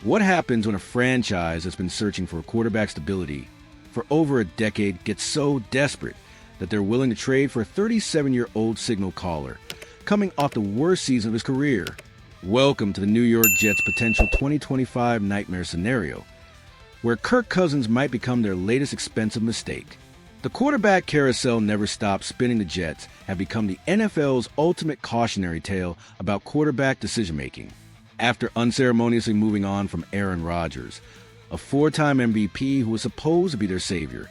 What happens when a franchise that's been searching for quarterback stability for over a decade gets so desperate that they're willing to trade for a 37-year-old signal caller coming off the worst season of his career? Welcome to the New York Jets' potential 2025 nightmare scenario, where Kirk Cousins might become their latest expensive mistake. The quarterback carousel never stops spinning. The Jets have become the NFL's ultimate cautionary tale about quarterback decision-making. After unceremoniously moving on from Aaron Rodgers, a four-time MVP who was supposed to be their savior,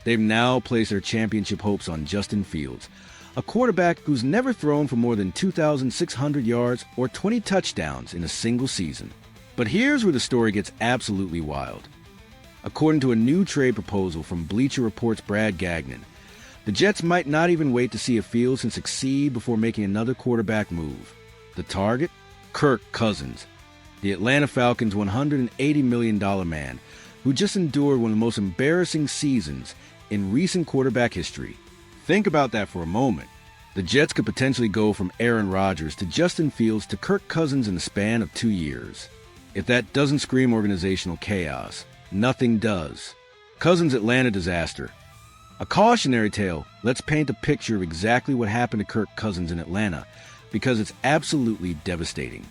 they've now placed their championship hopes on Justin Fields, a quarterback who's never thrown for more than 2,600 yards or 20 touchdowns in a single season. But here's where the story gets absolutely wild. According to a new trade proposal from Bleacher Report's Brad Gagnon, the Jets might not even wait to see if Fields can succeed before making another quarterback move. The target? Kirk Cousins, the Atlanta Falcons' $180 million man, who just endured one of the most embarrassing seasons in recent quarterback history. Think about that for a moment. The Jets could potentially go from Aaron Rodgers to Justin Fields to Kirk Cousins in the span of 2 years. If that doesn't scream organizational chaos, nothing does. Cousins' Atlanta disaster. A cautionary tale. Let's paint a picture of exactly what happened to Kirk Cousins in Atlanta, because it's absolutely devastating.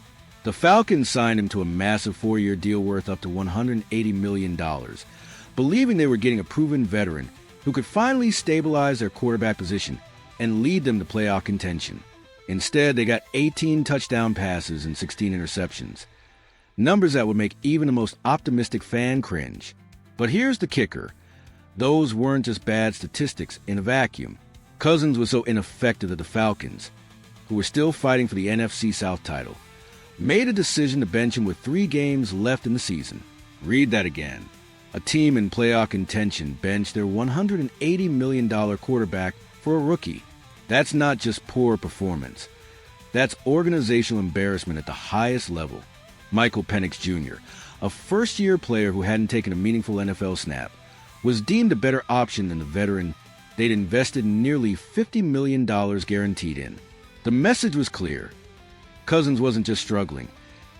The Falcons signed him to a massive 4-year deal worth up to $180 million, believing they were getting a proven veteran who could finally stabilize their quarterback position and lead them to playoff contention. Instead, they got 18 touchdown passes and 16 interceptions, numbers that would make even the most optimistic fan cringe. But here's the kicker. Those weren't just bad statistics in a vacuum. Cousins was so ineffective that the Falcons, who were still fighting for the NFC South title, made a decision to bench him with 3 games left in the season. Read that again. A team in playoff contention benched their $180 million quarterback for a rookie. That's not just poor performance. That's organizational embarrassment at the highest level. Michael Penix Jr., a first-year player who hadn't taken a meaningful NFL snap, was deemed a better option than the veteran they'd invested nearly $50 million guaranteed in. The message was clear. Cousins wasn't just struggling.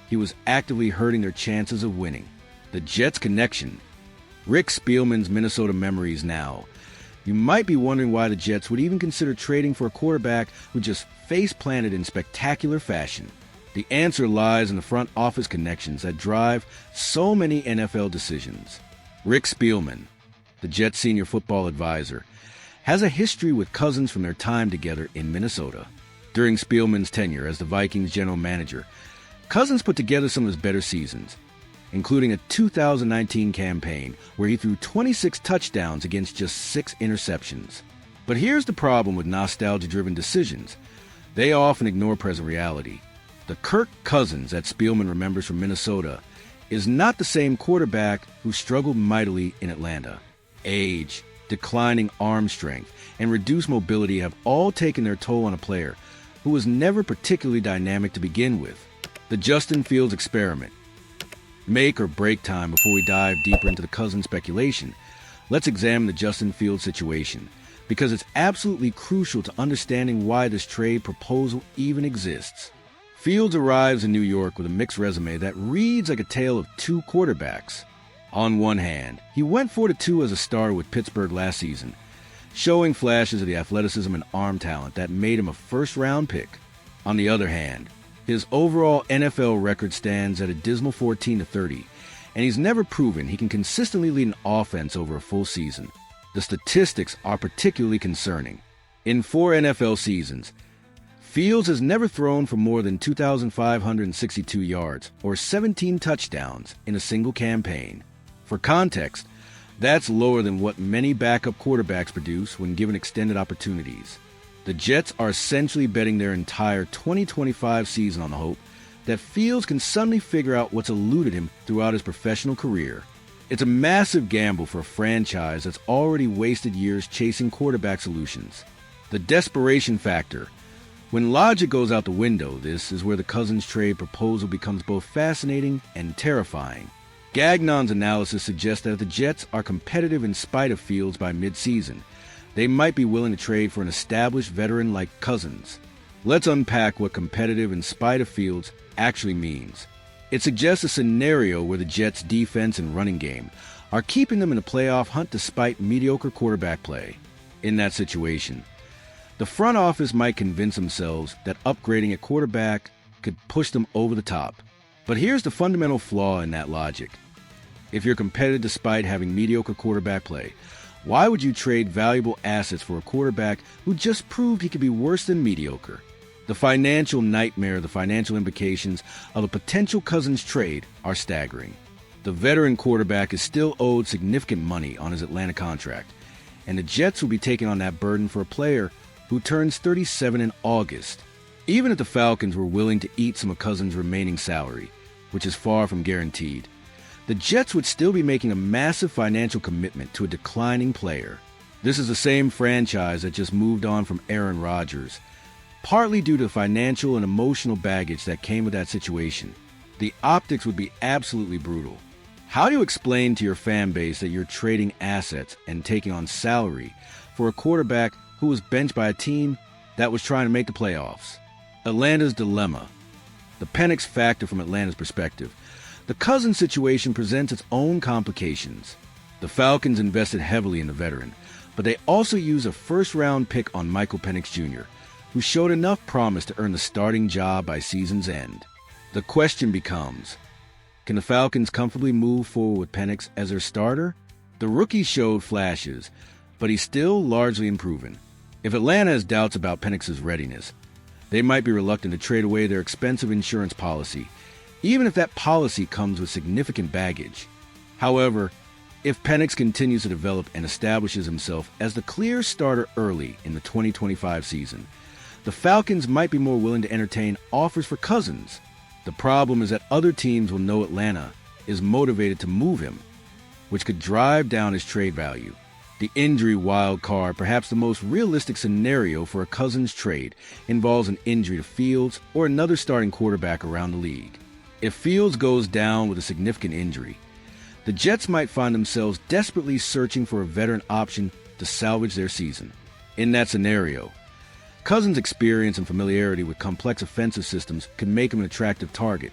He was actively hurting their chances of winning. The Jets' connection. Rick Spielman's Minnesota memories now. You might be wondering why the Jets would even consider trading for a quarterback who just face-planted in spectacular fashion. The answer lies in the front office connections that drive so many NFL decisions. Rick Spielman, the Jets' senior football advisor, has a history with Cousins from their time together in Minnesota. During Spielman's tenure as the Vikings general manager, Cousins put together some of his better seasons, including a 2019 campaign where he threw 26 touchdowns against just 6 interceptions. But here's the problem with nostalgia-driven decisions. They often ignore present reality. The Kirk Cousins that Spielman remembers from Minnesota is not the same quarterback who struggled mightily in Atlanta. Age, declining arm strength, and reduced mobility have all taken their toll on a player who was never particularly dynamic to begin with. The Justin Fields experiment. Make or break time. Before we dive deeper into the Cousins speculation, let's examine the Justin Fields situation, because it's absolutely crucial to understanding why this trade proposal even exists. Fields arrives in New York with a mixed resume that reads like a tale of 2 quarterbacks. On one hand, he went 4-2 as a starter with Pittsburgh last season, showing flashes of the athleticism and arm talent that made him a first-round pick. On the other hand, his overall NFL record stands at a dismal 14-30, and he's never proven he can consistently lead an offense over a full season. The statistics are particularly concerning. In 4 NFL seasons, Fields has never thrown for more than 2,562 yards or 17 touchdowns in a single campaign. For context, that's lower than what many backup quarterbacks produce when given extended opportunities. The Jets are essentially betting their entire 2025 season on the hope that Fields can suddenly figure out what's eluded him throughout his professional career. It's a massive gamble for a franchise that's already wasted years chasing quarterback solutions. The desperation factor. When logic goes out the window, this is where the Cousins trade proposal becomes both fascinating and terrifying. Gagnon's analysis suggests that if the Jets are competitive in spite of Fields by mid-season, they might be willing to trade for an established veteran like Cousins. Let's unpack what competitive in spite of Fields actually means. It suggests a scenario where the Jets' defense and running game are keeping them in a playoff hunt despite mediocre quarterback play. In that situation, the front office might convince themselves that upgrading at quarterback could push them over the top. But here's the fundamental flaw in that logic. If you're competitive despite having mediocre quarterback play, why would you trade valuable assets for a quarterback who just proved he could be worse than mediocre? The financial nightmare, the financial implications of a potential Cousins trade are staggering. The veteran quarterback is still owed significant money on his Atlanta contract, and the Jets will be taking on that burden for a player who turns 37 in August. Even if the Falcons were willing to eat some of Cousins' remaining salary, which is far from guaranteed, the Jets would still be making a massive financial commitment to a declining player. This is the same franchise that just moved on from Aaron Rodgers, partly due to the financial and emotional baggage that came with that situation. The optics would be absolutely brutal. How do you explain to your fan base that you're trading assets and taking on salary for a quarterback who was benched by a team that was trying to make the playoffs? Atlanta's dilemma. The Penix factor from Atlanta's perspective. The Cousins situation presents its own complications. The Falcons invested heavily in the veteran, but they also used a first-round pick on Michael Penix Jr., who showed enough promise to earn the starting job by season's end. The question becomes, can the Falcons comfortably move forward with Penix as their starter? The rookie showed flashes, but he's still largely unproven. If Atlanta has doubts about Penix's readiness, they might be reluctant to trade away their expensive insurance policy, even if that policy comes with significant baggage. However, if Penix continues to develop and establishes himself as the clear starter early in the 2025 season, the Falcons might be more willing to entertain offers for Cousins. The problem is that other teams will know Atlanta is motivated to move him, which could drive down his trade value. The injury wild card, perhaps the most realistic scenario for a Cousins trade, involves an injury to Fields or another starting quarterback around the league. If Fields goes down with a significant injury, the Jets might find themselves desperately searching for a veteran option to salvage their season. In that scenario, Cousins' experience and familiarity with complex offensive systems could make him an attractive target.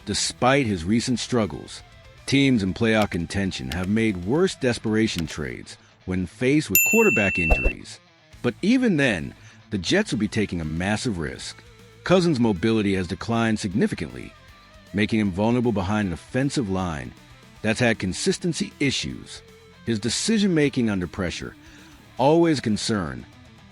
Despite his recent struggles, teams in playoff contention have made worse desperation trades when faced with quarterback injuries. But even then, the Jets will be taking a massive risk. Cousins' mobility has declined significantly, making him vulnerable behind an offensive line that's had consistency issues. His decision-making under pressure, always a concern,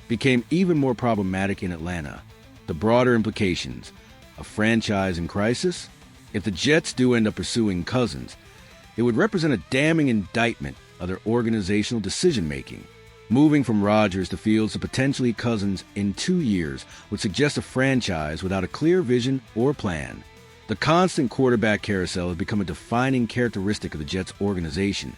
became even more problematic in Atlanta. The broader implications, a franchise in crisis? If the Jets do end up pursuing Cousins, it would represent a damning indictment of their organizational decision-making. Moving from Rodgers to Fields to potentially Cousins in 2 years would suggest a franchise without a clear vision or plan. The constant quarterback carousel has become a defining characteristic of the Jets organization,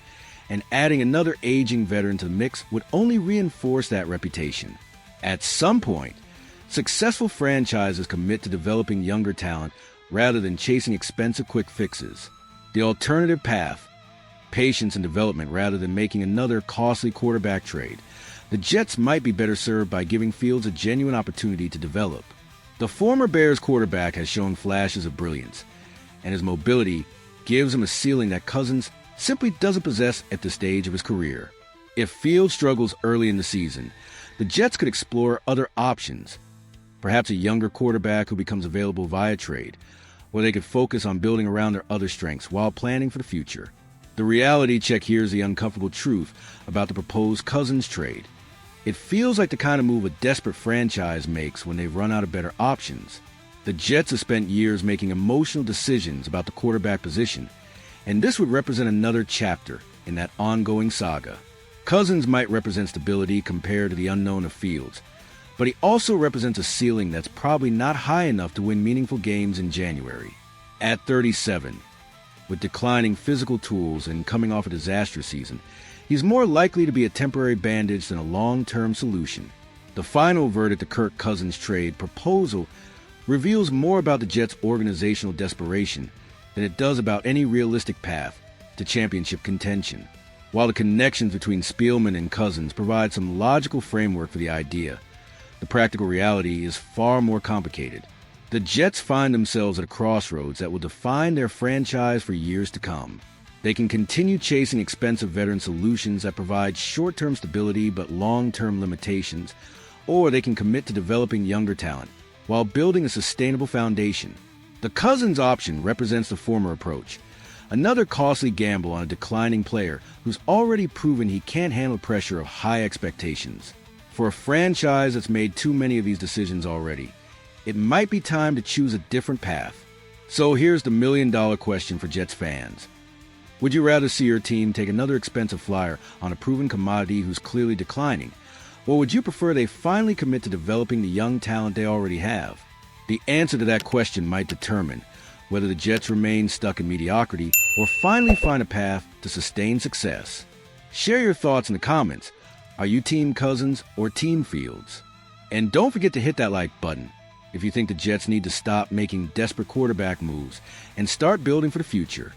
and adding another aging veteran to the mix would only reinforce that reputation. At some point, successful franchises commit to developing younger talent rather than chasing expensive quick fixes. The alternative path, patience and development rather than making another costly quarterback trade. The Jets might be better served by giving Fields a genuine opportunity to develop. The former Bears quarterback has shown flashes of brilliance, and his mobility gives him a ceiling that Cousins simply doesn't possess at this stage of his career. If Fields struggles early in the season, the Jets could explore other options, perhaps a younger quarterback who becomes available via trade, or they could focus on building around their other strengths while planning for the future. The reality check here is the uncomfortable truth about the proposed Cousins trade. It feels like the kind of move a desperate franchise makes when they've run out of better options. The Jets have spent years making emotional decisions about the quarterback position, and this would represent another chapter in that ongoing saga. Cousins might represent stability compared to the unknown of Fields, but he also represents a ceiling that's probably not high enough to win meaningful games in January. At 37, with declining physical tools and coming off a disastrous season, he's more likely to be a temporary bandage than a long-term solution. The final verdict of Kirk Cousins' trade proposal reveals more about the Jets' organizational desperation than it does about any realistic path to championship contention. While the connections between Spielman and Cousins provide some logical framework for the idea, the practical reality is far more complicated. The Jets find themselves at a crossroads that will define their franchise for years to come. They can continue chasing expensive veteran solutions that provide short-term stability but long-term limitations, or they can commit to developing younger talent while building a sustainable foundation. The Cousins option represents the former approach, another costly gamble on a declining player who's already proven he can't handle pressure of high expectations. For a franchise that's made too many of these decisions already, it might be time to choose a different path. So here's the million-dollar question for Jets fans. Would you rather see your team take another expensive flyer on a proven commodity who's clearly declining, or would you prefer they finally commit to developing the young talent they already have? The answer to that question might determine whether the Jets remain stuck in mediocrity or finally find a path to sustained success. Share your thoughts in the comments. Are you Team Cousins or Team Fields? And don't forget to hit that like button if you think the Jets need to stop making desperate quarterback moves and start building for the future.